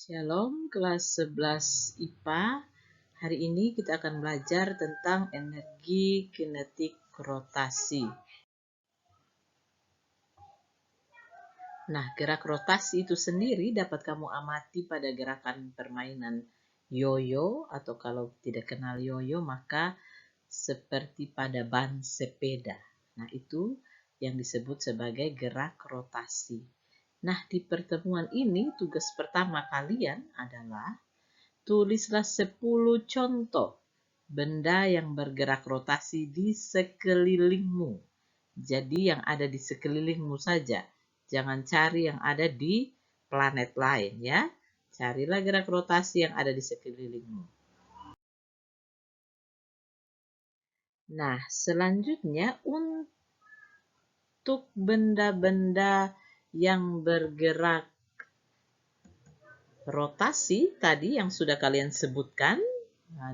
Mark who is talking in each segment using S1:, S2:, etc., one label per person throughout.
S1: Shalom kelas 11 IPA. Hari ini kita akan belajar tentang energi kinetik rotasi. Nah, gerak rotasi itu sendiri dapat kamu amati pada gerakan permainan yoyo, atau kalau tidak kenal yoyo maka seperti pada ban sepeda. Nah, itu yang disebut sebagai gerak rotasi. Nah, di pertemuan ini tugas pertama kalian adalah tulislah 10 contoh benda yang bergerak rotasi di sekelilingmu. Jadi yang ada di sekelilingmu saja. Jangan cari yang ada di planet lain ya. Carilah gerak rotasi yang ada di sekelilingmu. Nah, selanjutnya untuk benda-benda yang bergerak rotasi tadi yang sudah kalian sebutkan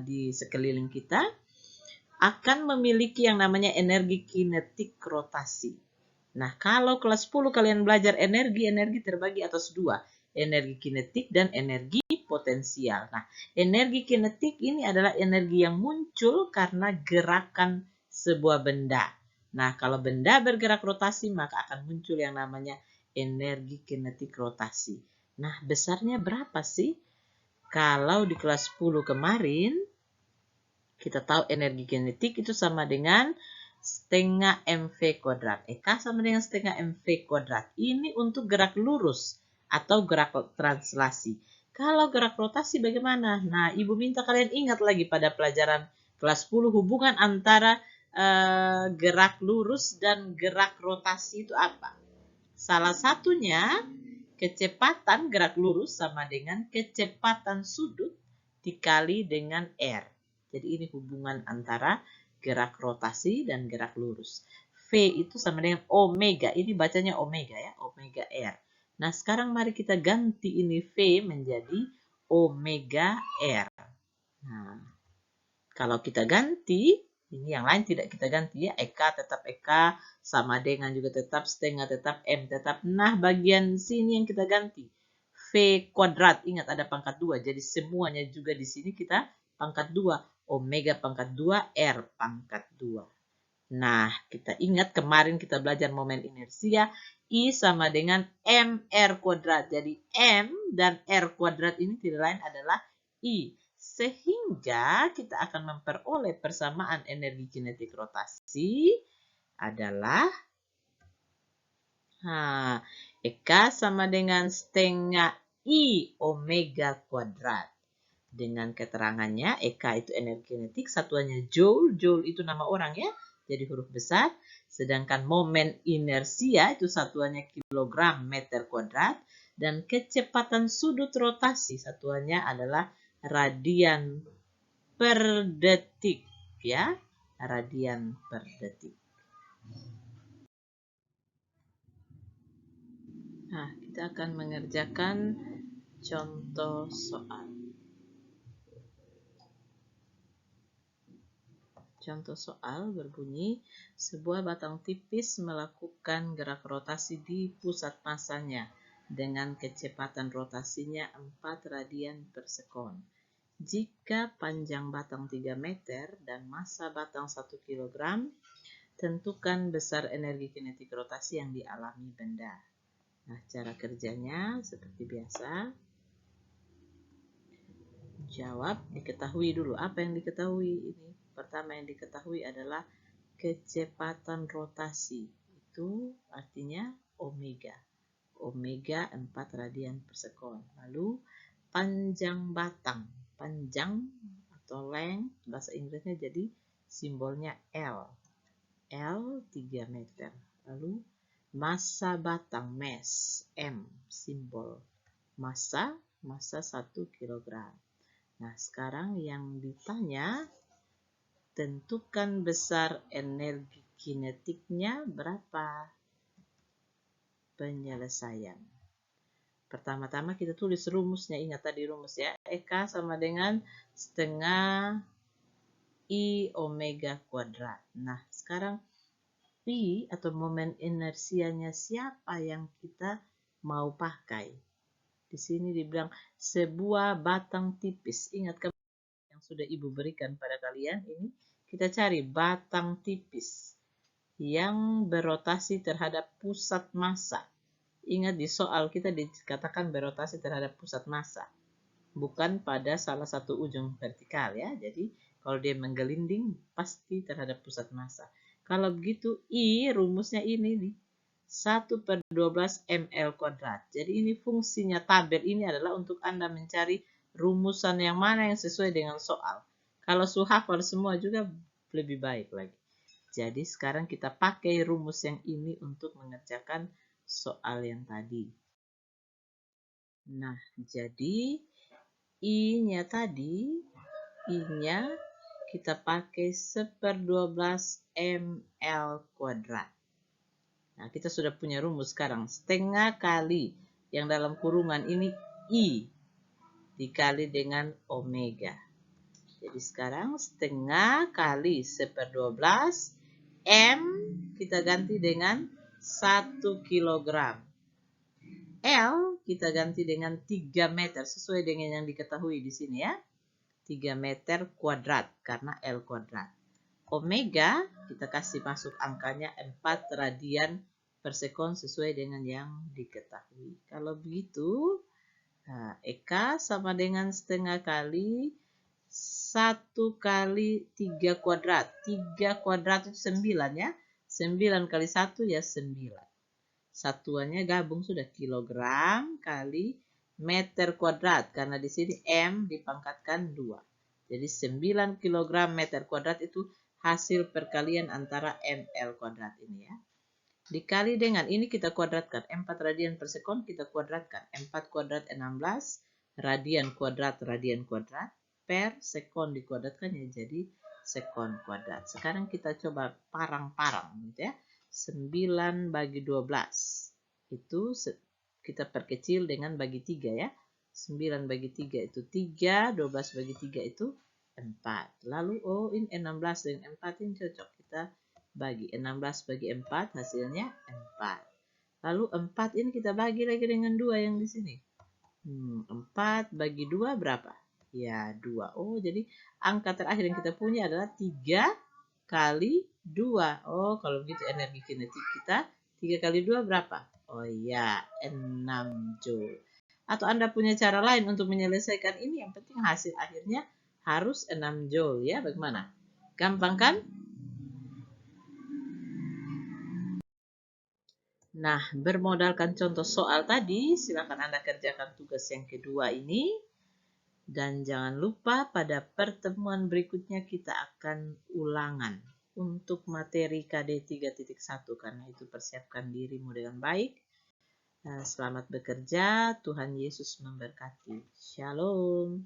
S1: di sekeliling kita akan memiliki yang namanya energi kinetik rotasi. Nah, kalau kelas 10 kalian belajar energi terbagi atas dua, energi kinetik dan energi potensial. Nah, energi kinetik ini adalah energi yang muncul karena gerakan sebuah benda. Nah, kalau benda bergerak rotasi maka akan muncul yang namanya energi kinetik rotasi. Nah, besarnya berapa sih? Kalau di kelas 10 kemarin, kita tahu energi kinetik itu sama dengan setengah mv kuadrat. K sama dengan setengah mv kuadrat. Ini untuk gerak lurus atau gerak translasi. Kalau gerak rotasi bagaimana? Nah, Ibu minta kalian ingat lagi pada pelajaran kelas 10 hubungan antara gerak lurus dan gerak rotasi itu apa? Salah satunya kecepatan gerak lurus sama dengan kecepatan sudut dikali dengan R. Jadi ini hubungan antara gerak rotasi dan gerak lurus. V itu sama dengan omega. Ini bacanya omega ya, omega R. Nah, sekarang mari kita ganti ini V menjadi omega R. Nah, kalau kita ganti, ini yang lain tidak kita ganti ya. EK tetap EK, sama dengan juga tetap, setengah tetap, M tetap. Nah, bagian sini yang kita ganti. V kuadrat, ingat ada pangkat 2. Jadi semuanya juga di sini kita pangkat 2. Omega pangkat 2, R pangkat 2. Nah, kita ingat kemarin kita belajar momen inersia. I sama dengan MR kuadrat. Jadi M dan R kuadrat ini tidak lain adalah I. Sehingga kita akan memperoleh persamaan energi kinetik rotasi adalah EK sama dengan setengah I omega kuadrat. Dengan keterangannya, EK itu energi kinetik, satuannya Joule. Joule itu nama orang ya, jadi huruf besar. Sedangkan momen inersia itu satuannya kilogram meter kuadrat. Dan kecepatan sudut rotasi satuannya adalah radian per detik ya, radian per detik. Nah, kita akan mengerjakan contoh soal. Contoh soal berbunyi, sebuah batang tipis melakukan gerak rotasi di pusat masanya dengan kecepatan rotasinya 4 radian per sekon. Jika panjang batang 3 meter dan massa batang 1 kg, tentukan besar energi kinetik rotasi yang dialami benda. Nah, cara kerjanya seperti biasa. Jawab, diketahui dulu. Apa yang diketahui ini? Pertama yang diketahui adalah kecepatan rotasi. Itu artinya omega. Omega 4 radian per sekon. Lalu panjang batang. Panjang atau length, bahasa Inggrisnya jadi simbolnya L. L 3 meter. Lalu massa batang, mass, M, simbol massa 1 kilogram. Nah, sekarang yang ditanya, tentukan besar energi kinetiknya berapa? Penyelesaian. Pertama-tama kita tulis rumusnya, ingat tadi rumus ya. EK sama dengan setengah I omega kuadrat. Nah, sekarang P atau momen inersianya siapa yang kita mau pakai? Di sini dibilang sebuah batang tipis. Ingat kan yang sudah Ibu berikan pada kalian ini? Kita cari batang tipis yang berotasi terhadap pusat massa. Ingat di soal kita dikatakan berotasi terhadap pusat massa, bukan pada salah satu ujung vertikal ya. Jadi kalau dia menggelinding pasti terhadap pusat massa. Kalau begitu I rumusnya ini nih. 1/12 ml kuadrat. Jadi ini fungsinya tabel ini adalah untuk Anda mencari rumusan yang mana yang sesuai dengan soal. Kalau hafal semua juga lebih baik lagi. Jadi sekarang kita pakai rumus yang ini untuk mengerjakan soal yang tadi. Nah, jadi I-nya tadi, I-nya kita pakai 1/12 ml kuadrat. Nah, kita sudah punya rumus sekarang. Setengah kali yang dalam kurungan ini I dikali dengan omega. Jadi sekarang setengah kali 1/12 M kita ganti dengan 1 kilogram. L kita ganti dengan 3 meter sesuai dengan yang diketahui di sini ya. 3 meter kuadrat karena L kuadrat. Omega kita kasih masuk angkanya 4 radian per sekon sesuai dengan yang diketahui. Kalau begitu, nah, Eka sama dengan setengah kali 1 kali 3 kuadrat. 3 kuadrat itu 9 ya. 9 kali 1 ya 9. Satuannya gabung sudah kilogram kali meter kuadrat. Karena di sini M dipangkatkan 2. Jadi 9 kilogram meter kuadrat itu hasil perkalian antara ml kuadrat ini ya. Dikali dengan ini kita kuadratkan. 4 radian per sekon kita kuadratkan. 4 kuadrat 16. Radian kuadrat per sekon dikuadratkan ya jadi sekon kuadrat. Sekarang kita coba parang-parang gitu ya. 9 bagi 12. Itu kita perkecil dengan bagi 3 ya. 9 bagi 3 itu 3. 12 bagi 3 itu 4. Lalu ini 16 dengan 4 ini cocok. Kita bagi 16 bagi 4 hasilnya 4. Lalu 4 ini kita bagi lagi dengan 2 yang di sini. 4 bagi 2 berapa? Ya 2. Jadi angka terakhir yang kita punya adalah 3 kali 2. Kalau begitu energi kinetik kita 3 kali 2 berapa? Ya 6 Joule. Atau Anda punya cara lain untuk menyelesaikan ini, yang penting hasil akhirnya harus 6 Joule ya. Bagaimana? Gampang kan? Nah, bermodalkan contoh soal tadi, silakan Anda kerjakan tugas yang kedua ini. Dan jangan lupa pada pertemuan berikutnya kita akan ulangan untuk materi KD 3.1. Karena itu persiapkan dirimu dengan baik. Selamat bekerja, Tuhan Yesus memberkati. Shalom.